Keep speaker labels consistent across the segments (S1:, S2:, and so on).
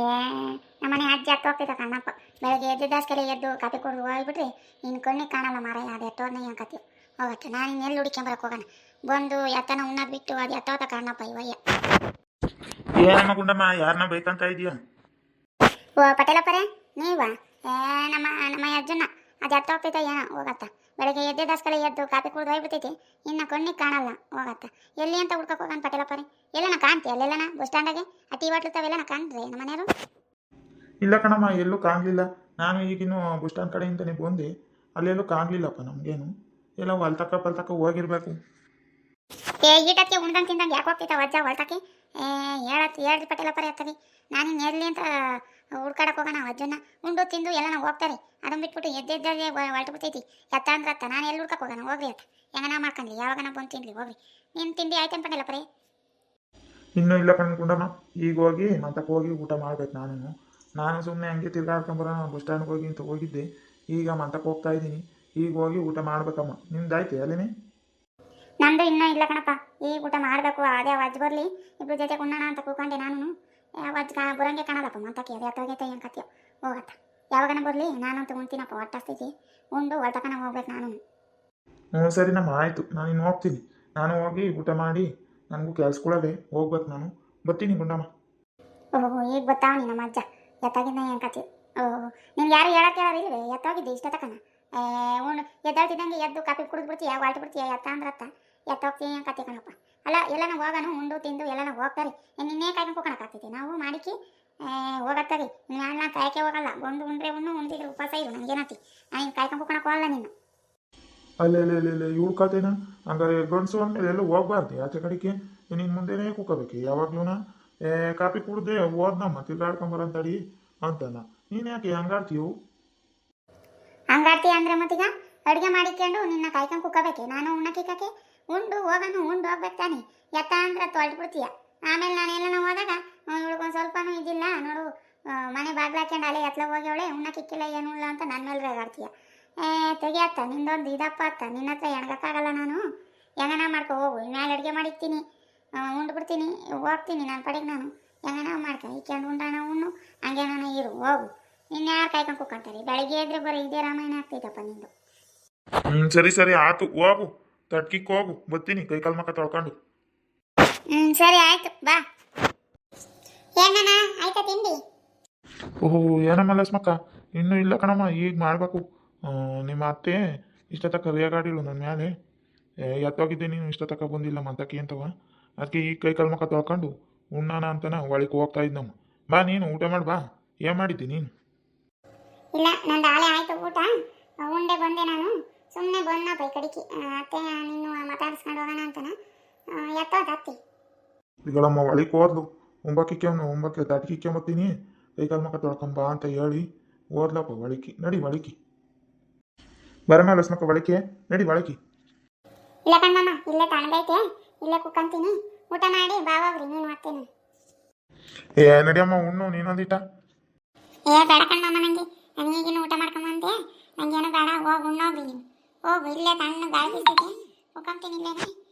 S1: ಏ ನಮ್ಮನೆ ಅಜ್ಜಿ ಹತ್ತು ಹೋಗ್ತಿದ್ದ ಕಣ್ಣಪ್ಪ ಬೆಳಗ್ಗೆ ಎದ್ದು ದಾಸ್ಕಲೆ ಎದ್ದು ಕಾಫಿ ಕುಡಿದು ಹೋಗ್ಬಿಟ್ರೆ ನಿನ್ನ ಕಣ್ಣಿಗೆ ಕಾಣಲ್ಲ ಮಾರ ಅದು ಎಟ್ಟೋದ್ನ ಕತ್ತೀವಿ ಹೋಗತ್ತೆ ನಾನು ಇನ್ನೆಲ್ಲಿ ಹುಡುಕ್ಕೊಂಬರಕ್ಕೆ ಹೋಗೋಣ ಬಂದು ಎತ್ತನ ಉಣ್ಣೋದು ಬಿಟ್ಟು ಅದು ಎತ್ತೋತ ಕಣ್ಣಪ್ಪ ಇವಯ್ಯ.
S2: ಏನಮ್ಮ ಗುಂಡಮ್ಮ ಯಾರನ್ನ ಬೇಕಂತ ಇದೆಯಾ?
S1: ಓ ಪಟೇಲಪ್ಪರೇ ನೀವಾ? ನಮ್ಮ ನಮ್ಮ ಅಜ್ಜನ ಅದು ಎತ್ತ ಹೋಗ್ತೈತೆ ಏನೋ ಹೋಗತ್ತ ಬೆಳಗ್ಗೆ ಎದ್ದೆ ದಾಸ್ಕಲೆ ಎದ್ದು ಕಾಫಿ ಕುಡಿದು ಹೋಗ್ಬಿಟ್ಟೈತಿ ಇನ್ನು ಕಣ್ಣಿಗೆ ಕಾಣಲ್ಲ ಹೋಗತ್ತ ಎಲ್ಲಿ ಅಂತ ಹುಡ್ಕಕ್ಕೆ ಹೋಗೋಣ ಪಟೇಲಪ್ಪರೇ ಎಲ್ಲನ ಕಾಣ್ತಿ ಅಲ್ಲೆಲ್ಲನ ಬಸ್ ಸ್ಟ್ಯಾಂಡಾಗೆ ಆ ಟೀ ಹೋಟ್ಲುತ್ತವೆಲ್ಲನ ಕಾಣ್ರಿ ನಮ್ಮ ಮನೆಯವರು?
S2: ಇಲ್ಲ ಕಣಮ್ಮ, ಎಲ್ಲೂ ಕಾಣಲಿಲ್ಲ. ನಾನು ಈಗಿನ್ನು ಬಸ್ ಸ್ಟ್ಯಾಂಡ್ ಕಡೆಯಿಂದನೇ ಬಂದೆ, ಅಲ್ಲೆಲ್ಲೂ ಕಾಣಲಿಲ್ಲಪ್ಪ ನಮಗೇನು. ಎಲ್ಲ ಹೊಲ್ತಕ್ಕ ಪಲ್ತಕ್ಕ ಹೋಗಿರ್ಬೇಕು.
S1: ಈಟಕ್ಕೆ ಉಣ್ದಂಗೆ ತಿಂದಂಗೆ ಯಾಕೆ ಹೋಗ್ತೈತೆ ಅಜ್ಜ ಹೊಲ್ತಕ್ಕೆ? ಹೇಳ್ರಿ ಪಟೇಲಪ್ಪರೇ ಆಗ್ತದೆ ನಾನು ಎಲ್ಲಿ ಅಂತ ಹುಡ್ಕಾಡಕ್ಕೆ ಹೋಗೋಣ ಅಜ್ಜನ ಉಂಡು ತಿಂದು ಎಲ್ಲನ ಹೋಗ್ತಾರೆ ಅದನ್ನ ಬಿಟ್ಬಿಟ್ಟು ಎದ್ದೆದ್ದೇ ಹೊಲ್ಟು ಬಿಡ್ತೈತಿ ಎತ್ತ ಅಂದ್ರೆ ಅತ್ತ ನಾನು ಎಲ್ಲಿ ಹುಡ್ಕಕ್ಕೆ ಹೋಗೋಣ ಹೋಗ್ರಿ ಅತ್ತ ಹೆಂಗನ ಮಾಡ್ಕೊಂಡ್ಲಿ ಯಾವಾಗನ ಬಂದು ತಿನ್ಲಿ ಹೋಗ್ರಿ. ನಿನ್ನ ತಿಂಡಿ ಆಯ್ತೇನು ಪಟೇಲಪ್ಪರೇ?
S2: ಇನ್ನೂ ಇಲ್ಲ ಕಣ್ಗುಂಡಮ್ಮ, ಈಗ ಹೋಗಿ ಮಂತಕ್ಕೆ ಹೋಗಿ ಊಟ ಮಾಡ್ಬೇಕು. ನಾನು ಸುಮ್ಮನೆ ಹಂಗೆ ತಿರ್ಗಾಡ್ಕೊಂಬರೋಣ ಬಸ್ ಸ್ಟ್ಯಾಂಡ್ಗೆ ಹೋಗಿ ಅಂತ ಹೋಗಿದ್ದೆ, ಈಗ ಮಂತಕ್ಕೆ ಹೋಗ್ತಾ ಇದ್ದೀನಿ. ಈಗ ಹೋಗಿ ಊಟ ಮಾಡ್ಬೇಕಮ್ಮ. ನಿಮ್ದಾಯ್ತು ಅಲ್ಲೇನೆ?
S1: ನಂದು ಇನ್ನೂ ಇಲ್ಲ ಕಣಪ್ಪ, ಈಗ ಊಟ ಮಾಡಬೇಕು. ಅದೇ ಅಜ್ಜ ಬರಲಿ ಇಬ್ಬರು ಜೊತೆ ಉಣ್ಣೋಣ ಅಂತ ಕೂತ್ಕೊಂಡೆ ನಾನು. ಅಜ್ಜ ಬರೋಂಗೆ ಕಾಣಲ್ಲಪ್ಪ ಮಂತಕ್ಕೆ ಅದು ಎತ್ತೋಗೈತೆ ಏನು ಕತ್ತೀಯೋ ಹೋಗತ್ತ ಯಾವಾಗನ ಬರಲಿ ನಾನಂತೂ ಉಣ್ತೀನಪ್ಪ ಹೊಟ್ಟಸ್ತೈತಿ ಉಂಡು ಹೊಲ್ತಕನ ಹೋಗ್ಬೇಕು ನಾನು.
S2: ಹ್ಞೂ ಸರಿನಮ್ಮ, ಆಯಿತು. ನಾನು ಇನ್ನು ಹೋಗ್ತೀನಿ. ನಾನು ಹೋಗಿ ಊಟ ಮಾಡಿ ನನಗೂ ಕೆಲ್ಸಗಳವೆ ಹೋಗ್ಬೇಕು. ನಾನು ಬರ್ತೀನಿ ಗುಂಡಮ್ಮ.
S1: ಓಹೋ ಈಗ ಗೊತ್ತಾವನಿ ನಮ್ಮ ಅಜ್ಜ ಎತ್ತಾಗಿದ್ದ ಏನು ಕತ್ತಿ. ಓಹೋ ನಿಮ್ಗೆ ಯಾರು ಹೇಳಕ್ಕೆ ಇಲ್ವೇ ಎತ್ತೋಗಿದ್ದೆ ಇಷ್ಟ ತಕನ ಉಣ್ಣು ಎದ್ದಾಳ್ತಿದ್ದಂಗೆ ಎದ್ದು ಕಾಫಿ ಕುಡಿದು ಬಿಡ್ತೀಯ ಹೊಲ್ಟು ಬಿಡ್ತೀಯ ಎತ್ತ ಅಂದ್ರತ್ತ ಎತ್ತೋಗ್ತೀಯ ಏನು ಕತ್ತಿ ಕಣಪ್ಪ. ಅಲ್ಲ ಎಲ್ಲನ ಹೋಗೋಣ ಉಂಡು ತಿಂದು ಎಲ್ಲನ ಹೋಗ್ತಾರೆ ನಿನ್ನೆ ಕಾಯ್ಕೊಂಡು ಹೋಗೋಣಕ್ಕಾಗ್ತೈತಿ ನಾವು ಮಾಡಿಕೆ ಹೋಗತ್ತರಿ ನಾನು ಕಾಯಕ್ಕೆ ಹೋಗಲ್ಲ. ಬಂದು ಉಂಡ್ರೆ ಉಣ್ದಿದ್ರೆ ಉಪವಾಸ ಇರು ನನಗೇನತಿ ನಾನು ಕಾಯ್ಕೊಂಡು ಹೋಗೋಣಕ್ಕೆ ಹೋಗಲ್ಲ ನೀನು.
S2: ಅಲ್ಲೇ ಇವಳು ಕತೆನ ಹಂಗಾರೆ ಗಂಡಸು ಅಂದಮೇಲೆ ಎಲ್ಲೂ ಹೋಗ್ಬಾರ್ದು ಆಚೆ ಕಡೆಗೆ. ನಿನ್ನ ಮುಂದೆನೇ ಕೂಕೋಬೇಕು ಯಾವಾಗ್ಲೂ. ಕಾಫಿ ಕುಡ್ದೆ ಓದ್ನಮ್ಮ ತಿರ್ಗಾಡ್ಕೊಂಬರಂತಡಿ ಅಂತಾನ. ನೀನು ಯಾಕೆ ಹಂಗಾಡ್ತೀವು?
S1: ಹಂಗಾಡ್ತೀಯ ಅಂದ್ರೆ ಮತ್ತೀಗ ಅಡುಗೆ ಮಾಡಿಕೊಂಡು ನಿನ್ನ ಕಾಯ್ಕೊಂಡು ಕುಕ್ಕಬೇಕೆ ನಾನು ಉಣ್ಣಕ್ಕಿಕ್ಕಕ್ಕೆ? ಉಂಡು ಹೋಗೋಣ ಉಂಡು ಹೋಗ್ಬೇಕು ತಾನೆ ಎತ್ತ ಅಂದ್ರೆ ತೊಳ್ದು ಬಿಡ್ತೀಯ. ಆಮೇಲೆ ನಾನು ಎಲ್ಲನ ಹೋದಾಗ ಇವಳಿಗೊಂದು ಸ್ವಲ್ಪನೂ ಇದಿಲ್ಲ ನೋಡು ಮನೆ ಬಾಗ್ಲು ಹಾಕ್ಯಂಡು ಅಲ್ಲೇ ಎತ್ಲ ಹೋಗ್ಯವಳೆ ಉಣ್ಣಕ್ಕಿಕ್ಕಿಲ್ಲ ಏನೂ ಇಲ್ಲ ಅಂತ ನನ್ನ ಮೇಲೆ ರೇಗಾಡ್ತೀಯ. ತೆಗಿಯತ್ತ ನಿಂದೊಂದು ಇದಪ್ಪ ಅತ್ತ ನಿನ್ನ ಹತ್ರ ಎಣ್ಗಕ್ಕಾಗಲ್ಲ ನಾನು. ಹೆಂಗನ ಮಾಡ್ಕೊ ಹೋಗು ಇನ್ಮೇಲೆ ಅಡುಗೆ ಮಾಡಿಕ್ತೀನಿ ಉಂಡು ಬಿಡ್ತೀನಿ ಹೋಗ್ತೀನಿ ನನ್ನ ಪಡೆಗೆ ನಾನು. ಹೆಂಗನ ಮಾಡ್ಕೊ ಇಕ್ಕೊಂಡು ಉಂಡಾನ ಉಣ್ಣು ಹಂಗೆ ನಾನು ಇರು ಹೋಗು. ನಿನ್ನ ಯಾರು ಕಾಯ್ಕೊಂಡು ಕುಕ್ಕಂತಾರೆ ಬೆಳಗ್ಗೆ ಇದ್ರೆ ಬರೀ ಇದೇ ರಾಮಾಯಣ ಆಗ್ತೈತಪ್ಪ ನಿಂದು.
S2: ಸರಿ ಆಯ್ತು ಹೋಗು, ತಟ್ಕಿಕ್ ಹೋಗು, ಬರ್ತೀನಿ ಕೈ ಕಾಲು ಮಕ್ಕ ತೊಳ್ಕೊಂಡು.
S1: ಸರಿ ಆಯ್ತು ಬಾ. ಏನಣ್ಣ ಆಯ್ತಾ ತಿಂಡಿ?
S2: ಓಹೋ ಏನಮ್ಮ ಲಸ್ಮಕ್ಕ, ಇನ್ನೂ ಇಲ್ಲ ಕಣಮ್ಮ, ಈಗ ಮಾಡಬೇಕು. ನಿಮ್ಮ ಅತ್ತೆ ಇಷ್ಟತಕ್ಕ ರೇಗಾಡಿಳು ನನ್ನ ಮೇಲೆ. ಎತ್ತೋಗಿದ್ದೆ ನೀನು ಇಷ್ಟತಕ್ಕ ಬಂದಿಲ್ಲ ಮಂತಕ್ಕೆ ಅಂತವ. ಅದಕ್ಕೆ ಈಗ ಕೈ ಕಾಲು ಮಕ್ಕ ತೊಳ್ಕೊಂಡು ಉಣ್ಣಾನ ಅಂತನ ಒಳಗೆ ಹೋಗ್ತಾ ಇದ್ದಮ್ಮ. ಬಾ ನೀನು ಊಟ ಮಾಡಿ ಬಾ. ಏನು ಮಾಡಿದ್ದಿ ನೀನು?
S1: ಇಲ್ಲ ನಂದು ಆಳೆ ಆಯ್ತು ಊಟ ಉಂಡೆ ಬಂದೆ ನಾನು. ಸುಮ್ಮನೆ ಬಂದಪ್ಪ ಈ ಕಡೆಗೆ ಅತ್ತೆ ನೀನು ಮಾತಾಡಿಸ್ಕೊಂಡು ಹೋಗೋಣ ಅಂತನ ಎತ್ತೋದು ಅತ್ತಿ.
S2: ಈಗಳಮ್ಮ ಒಳಗೆ ಹೋದ್ಲು ಒಂಬಕ್ಕೆ ತಟ್ಕಿಕ್ಕೊಂಬತ್ತೀನಿ ಕೈ ಕಾಲು ಮಕ್ಕ ತೊಳ್ಕೊಂಬ ಅಂತ ಹೇಳಿ ಓದ್ಲಪ್ಪ ಒಳಕಿ. ನಡಿ ಒಳಕಿ ಬರಮ್ಮ ಲಸ್ಮಕ್ಕ, ಒಳಕೆ ನಡಿ ಒಳಕಿ.
S1: ಇಲ್ಲ ಕಣ್ಣಮ್ಮ ಇಲ್ಲೇ ತಣ್ಣಗೈತೆ ಇಲ್ಲೇ ಕುಕ್ಕಂತೀನಿ ಊಟ ಮಾಡಿ ಬಾ ಹೋಗ್ರಿ ನೀನು ಮಾಡ್ತೀನಿ.
S2: ನಡಿಯಮ್ಮ ಉಣ್ಣು ನೀನೊಂದಿಟ.
S1: ಬೇಡ ಕಣ್ಣಮ್ಮ ನನಗೆ ನಾನು ಈಗಿನ ಊಟ ಮಾಡ್ಕೊಂಬಂತೆ ನನಗೇನು ಬೇಡ ಹೋಗಿ ಉಣ್ಣೋಗ್ರಿ ನೀವು ಹೋಗು. ಇಲ್ಲೇ ತಣ್ಣ ಗಾಳಿ ಬೀಸ್ತೈತೆ ಕುಕ್ಕಂತೀನಿ ಇಲ್ಲೇನೆ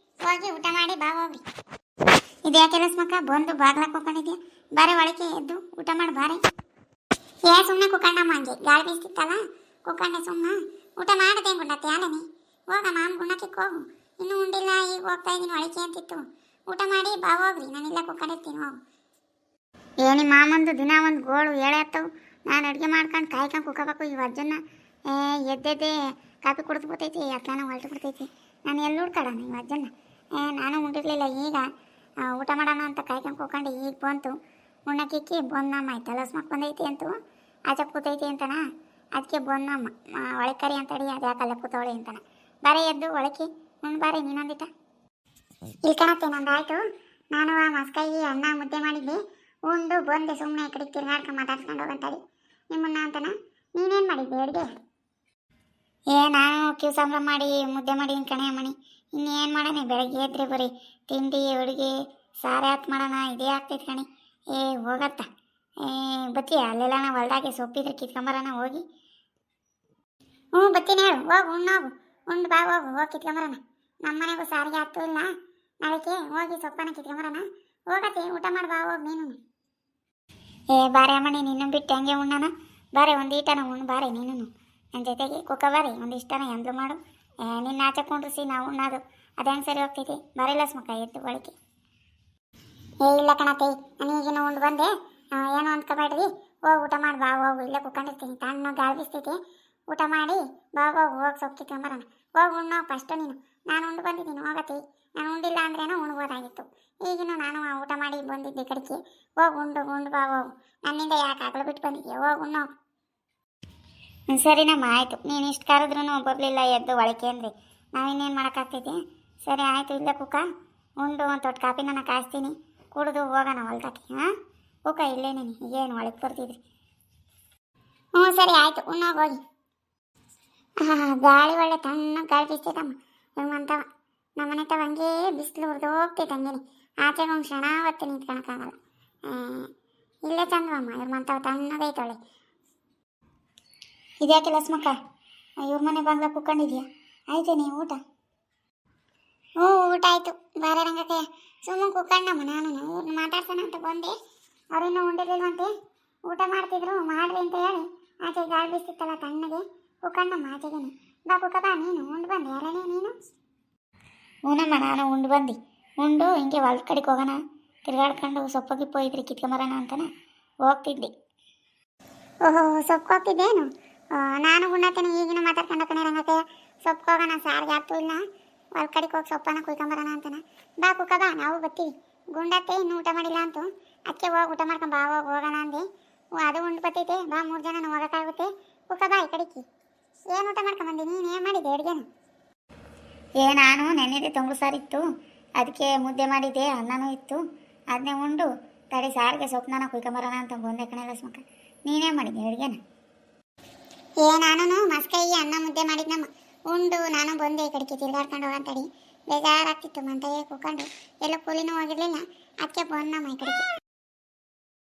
S1: ಹೋಗಿ ಊಟ ಮಾಡಿ ಬಾ ಹೋಗ್ರಿ. ಇದೇ ಕೆಲಸಮಕ್ಕ ಬಂದು ಬಾಗ್ಲಾಕ್ ಹೋಗ್ಕೊಂಡಿದ್ಯಾ ಬಾರೆ ಒಳಗೆ ಎದ್ದು ಊಟ ಮಾಡಿ ಬಾರೆ. ಸುಮ್ಮನೆ ಕುಕ್ಕಂಡಮ್ಮ ಹಂಗೆ ಗಾಳಿ ಬೀಸ್ತಿತ್ತಲ್ಲ ಕುಕ್ಕಂಡೆ ಸುಮ್ಮನೆ ಊಟ ಮಾಡದೆ ಗುಂಡತ್ತೆ ಅಲ್ಲನೆ ಹೋಗ ಮಾಮ ಗುಣ್ಣಕ್ಕಿಕ್ಕೆ ಹೋಗು. ಇನ್ನೂ ಉಂಡಿಲ್ಲ ಈಗ ಹೋಗ್ತಾ ಇದ್ದೀನಿ ಒಳಕೆ ಅಂತಿತ್ತು ಊಟ ಮಾಡಿ ಬಾ ಹೋಗ್ರಿ ನಾನಿಲ್ಲ ಕುಕ್ಕಂಡಿರ್ತೀನಿ ಹೋಗು. ನಿಮ್ಮ ಮಾಮಂದು ದಿನ ಒಂದು ಗೋಳು ಹೇಳತ್ತವು ನಾನು ಅಡುಗೆ ಮಾಡ್ಕೊಂಡು ಕಾಯ್ಕೊಂಡು ಕುಕ್ಕಬೇಕು. ಈ ಅಜ್ಜನ ಎದ್ದೆದ್ದೆ ಕಾಫಿ ಕುಡಿದು ಬಿಡ್ತೈತಿ ಎತ್ತನ ಹೊಲ್ಟು ಬಿಡ್ತೈತಿ ನಾನು ಎಲ್ಲಿ ಹುಡ್ಕಾಡೋಣ ಈ ಅಜ್ಜನ. ನಾನು ಉಂಡಿರ್ಲಿಲ್ಲ ಈಗ ಊಟ ಮಾಡೋಣ ಅಂತ ಕಾಯ್ಕೊಂಡು ಕುಕ್ಕೊಂಡು ಈಗ ಬಂತು ಉಣ್ಣಕ್ಕಿಕ್ಕಿ ಬಂದಮ್ಮ ಆಯ್ತು ಲಸ್ಮಕ್ ಬಂದೈತಿ ಅಂತೂ ಆಚೆ ಕೂತೈತಿ ಅಂತನ ಅದಕ್ಕೆ ಬಂದಮ್ಮ ಒಳಗೆ ಕರಿ ಅಂತಡಿ ಅದು ಯಾಕಲ್ಲ ಕೂತವಳೆ ಅಂತಾನೆ. ಬಾರೆ ಎದ್ದು ಒಳಕ್ಕೆ ಉಣ್ಣು ಬಾರೆ ನೀನೊಂದಿಟ. ಇಲ್ಲಿ ಕಾಣತ್ತೆ ನಂದು ಆಯಿತು. ನಾನು ಆ ಮಸ್ಕಾಯಿ ಅನ್ನ ಮುದ್ದೆ ಮಾಡಿದ್ದೆ ಉಂಡು ಬಂದೆ ಸುಮ್ಮನೆ ಈ ಕಡೆ ತಿರ್ಗಾಡ್ಕೊಂಡು ಮಾತಾಡ್ಸ್ಕೊಂಡು ಹೋಗಂತಡಿ ನಿಮ್ಮನ್ನ ಅಂತನ. ನೀನೇನು ಮಾಡಿದ್ದೆ ಅಡುಗೆ? ನಾನು ಕ್ಯೂ ಸಾಂಬ್ರ ಮಾಡಿ ಮುದ್ದೆ ಮಾಡಿದ್ದೀನಿ ಕಣೆ ಅಮ್ಮಣಿ. ಇನ್ನೇನು ಮಾಡೋಣ ಬೆಳಗ್ಗೆ ಎದ್ರೆ ಬರೀ ತಿಂಡಿ ಅಡುಗೆ ಸಾರೆ ಹತ್ತು ಮಾಡೋಣ ಇದೇ ಆಗ್ತೈತೆ ಕಣೆ. ಹೋಗತ್ತ ಬತ್ತೀಯ ಅಲ್ಲೆಲ್ಲ ನಾವು ಹೊಲ್ದಾಗೆ ಸೊಪ್ಪಿದ್ರೆ ಕಿತ್ಕೊಂಬರೋಣ ಹೋಗಿ. ಬತ್ತೀನಿ ಹೇಳು ಹೋಗು ಉಣ್ಣೋಗು ಉಂಡು ಬಾ ಹೋಗಿ ಕಿತ್ಕೊಂಬರೋಣ. ನಮ್ಮ ಮನೆಗೂ ಸಾರಿಗೆ ಹತ್ತು ಇಲ್ಲ ನಾಳೆಗೆ ಹೋಗಿ ಸೊಪ್ಪನ್ನ ಕಿತ್ಕೊಂಬರೋಣ ಹೋಗತ್ತೆ ಊಟ ಮಾಡಿ ಬಾ ಹೋಗಿ ನೀನು. ಏ ಬಾರೆ ಅಮ್ಮಣಿ ನಿನ್ನ ಬಿಟ್ಟು ಹಂಗೆ ಉಣ್ಣನ ಬಾರೆ ಒಂದು ಈಟನ ಉಣ್ಣು ಬಾರೆ ನೀನು ನನ್ನ ಜೊತೆಗೆ ಕುಕ್ಕ ಬಾರೆ ಒಂದು ಇಷ್ಟನ ಎಂದ್ಲು ಮಾಡು ನಿನ್ನ ಆಚೆ ಕುಂಡ್ರಿಸಿ ನಾವು ಉಣ್ಣೋದು ಅದು ಹೆಂಗೆ ಸರಿ ಹೋಗ್ತೈತಿ ಬಾರೆ ಲಸ್ಮಕ್ಕ ಎದ್ದು ಒಳಗೆ. ಏ ಇಲ್ಲ ಕಣತಿ ನಾನೀಗಿನ ಉಂಡು ಬಂದೆ ಏನು ಅಂದ್ಕೊಬೇಡ್ರಿ ಹೋಗಿ ಊಟ ಮಾಡಿ ಬಾ ಹೋಗು ಇಲ್ಲೇ ಕುತ್ಕೊಂಡಿರ್ತೀನಿ ತಣ್ಣ ಗಾಳಿ ಬಿಸ್ತೈತಿ ಊಟ ಮಾಡಿ ಬಾ ಹೋಗಿ ಸೊಪ್ಪು ಕಿತ್ಕೊಂಬರೋಣ ಹೋಗಿ ಉಣ್ಣೋ ಫಸ್ಟು ನೀನು. ನಾನು ಉಂಡು ಬಂದಿದ್ದೀನಿ ಹೋಗತಿ ನಾನು ಉಂಡಿಲ್ಲ ಅಂದ್ರೇನೋ ಉಣ್ಬೋದಾಗಿತ್ತು. ಈಗಿನ ನಾನು ಊಟ ಮಾಡಿ ಬಂದಿದ್ದೆ ಕಡೆಗೆ ಹೋಗಿ ಉಂಡು ಬಾ ಹೋಗು ನನ್ನಿಂದ ಯಾಕೆ ಆಗಲು ಬಿಟ್ಟು ಬಂದಿದ್ಯಾ ಹೋಗಿ ಉಣ್ಣೋ. ಸರಿನಮ್ಮ ಆಯಿತು ನೀನು ಇಷ್ಟು ಕರೆದ್ರೂ ಬರಲಿಲ್ಲ ಎದ್ದು ಒಳಕೆ ಅಂದರೆ ನಾವಿನ್ನೇನು ಮಾಡೋಕ್ಕಾಗ್ತೈತಿ. ಸರಿ ಆಯಿತು ಇಲ್ಲೇ ಕುಕ್ಕ ಉಂಡು ಒಂದು ತೊಟ್ಟು ಕಾಪಿ ನಾನು ಕಾಯಿಸ್ತೀನಿ ಕುಡಿದು ಹೋಗೋಣ ಹೊಲ್ದಾಕಿ. ಹಾಂ ಕುಕ್ಕ ಇಲ್ಲೇ ನೀನು ಏನು ಒಳಗೆ ಬರ್ತಿದ್ರಿ. ಹ್ಞೂ ಸರಿ ಆಯಿತು ಉಣ್ಣೋಗಿ ಹೋಗಿ. ಹಾಂ ಗಾಳಿ ಒಳ್ಳೆ ತಣ್ಣ ಗಾಳಿ ಬೀಸ್ತೈತಮ್ಮ ಹೆಂಗಂತವ ನಮ್ಮನೆ ತವ ಹಂಗೆ ಬಿಸಿಲು ಹುರಿದು ಹೋಗ್ತೈತೆ ಹಂಗೇನೆ ಆಚೆಗೆ ಒಂದು ಕ್ಷಣ ಹೊತ್ತು ನಿಂತ್ಕೊಳಕ್ಕಾಗಲ್ಲ. ಇಲ್ಲೇ ಚಂದವಮ್ಮ ಇವ್ರ ಮಂತವ ತಣ್ಣಗೈತೊಳೆ. ಇದ್ಯಾಕೆ ಲಸ್ಮಕ್ಕ ಇವ್ರ ಮನೆ ಬಂಗ್ಲ ಕುತ್ಕೊಂಡಿದ್ಯಾ ಆಯ್ತೇನೆ ಊಟ? ಹ್ಞೂ ಊಟ ಆಯಿತು ಬಾರೆ ರಂಗಕ್ಕೆ ಸುಮ್ಮನೆ ಕುಕ್ಕಣ್ಣಮ್ಮ ನಾನು ಇವ್ರನ್ನ ಮಾತಾಡ್ಸೋಣ ಅಂತ ಬಂದೆ. ಅವ್ರಿನ್ನೂ ಉಂಡಿರ್ಲಿಲ್ವಂತೆ ಊಟ ಮಾಡ್ತಿದ್ರು ಮಾಡ್ರಿ ಅಂತ ಹೇಳಿ ಆಚೆ ಗಾಳಿ ಬೀಸ್ತಿತ್ತಲ್ಲ ತಣ್ಣಗೆ ಕುಕ್ಕಣ್ಣಮ್ಮ ಆಚೆಗೇನೆ ಬಾ ಕುಕ್ಕ ಬಾ ನೀನು ಉಂಡು ಬಂದೆ ಅಲ್ಲನೇ ನೀನು? ಹ್ಞೂನಮ್ಮ ನಾನು ಉಂಡು ಬಂದು ಉಂಡು ಹಿಂಗೆ ಹೊಲ್ದ ಕಡೆಗೆ ಹೋಗೋಣ ತಿರ್ಗಾಡ್ಕೊಂಡು ಸೊಪ್ಪು ಗಿಪ್ಪು ಇದ್ರಿ ಕಿತ್ಕೊಂಬರೋಣ ಅಂತಾನೆ ಹೋಗ್ತಿದ್ದೆ. ಓಹೋ ಸೊಪ್ಪು ಹೋಗ್ತಿದ್ದೇನು? ನಾನು ಉಣ್ಣತ್ತೇನೆ ಈಗಿನ ಮಾತಾಡ್ಕೊಂಡೋಗ್ತಾನೆ ರಂಗಕ್ಕೆ ಸೊಪ್ಪು ಹೋಗೋಣ ಸಾರಿಗೆ ಆಗ್ತೂ ಇಲ್ಲ ಹೊಲ್ ಕಡೆಗೆ ಹೋಗಿ ಸೊಪ್ಪನ್ನು ಕುಯ್ಕೊಂಬರೋಣ ಅಂತಾನೆ ಬಾ ಕುಕ್ಕ ಬಾ ನಾವು ಬರ್ತೀವಿ. ಗುಂಡತ್ತೆ ಇನ್ನೂ ಊಟ ಮಾಡಿಲ್ಲ ಅಂತು ಅದಕ್ಕೆ ಹೋಗಿ ಊಟ ಮಾಡ್ಕೊಂಡು ಬಾ ಹೋಗೋಣ ಅಂದೆ. ಅದು ಉಂಡು ಬರ್ತೈತೆ ಬಾ 3 ಜನ ಹೋಗೋಕ್ಕಾಗುತ್ತೆ ಕುಕ್ಕ ಬಾ ಈ ಕಡೆಗೆ. ಏನು ಊಟ ಮಾಡ್ಕೊಂಬಂದಿ ನೀನು ಏನು ಮಾಡಿದ್ದೆ ಅಡುಗೆನ? ನಾನು ನೆನ್ನೆದೆ ತೊಂಗು ಸಾರಿತ್ತು ಅದಕ್ಕೆ ಮುದ್ದೆ ಮಾಡಿದ್ದೆ ಅನ್ನನೂ ಇತ್ತು ಅದನ್ನೇ ಉಂಡು ತಡಿ ಸಾರಿಗೆ ಸೊಪ್ಪನ್ನ ಕುಯ್ಕೊಂಬರೋಣ ಅಂತ ಬಂದೆ ಕಣೆ ಲಸ್ಮಕ್ಕ. ನೀನೇ ಮಾಡಿದ್ದೆ ಅಡುಗೆನ? ನಾನು ಮಸ್ಕೈ ಅನ್ನ ಮುದ್ದೆ ಮಾಡಿದ್ನಮ್ಮ ಉಂಡು ನಾನು ಬಂದೆ ಈ ಕಡೆಗೆ ತಿರ್ಗಾಡ್ಕೊಂಡು ಹೋಗಂತಡಿ ಬೇಜಾರಾಗ್ತಿತ್ತು ಮಂತಗೆ ಕೂಕೊಂಡು ಎಲ್ಲೋ ಕೂಲಿನೂ ಹೋಗಿರ್ಲಿಲ್ಲ ಅದಕ್ಕೆ ಬಂದಮ್ಮ ಈ ಕಡೆಗೆ.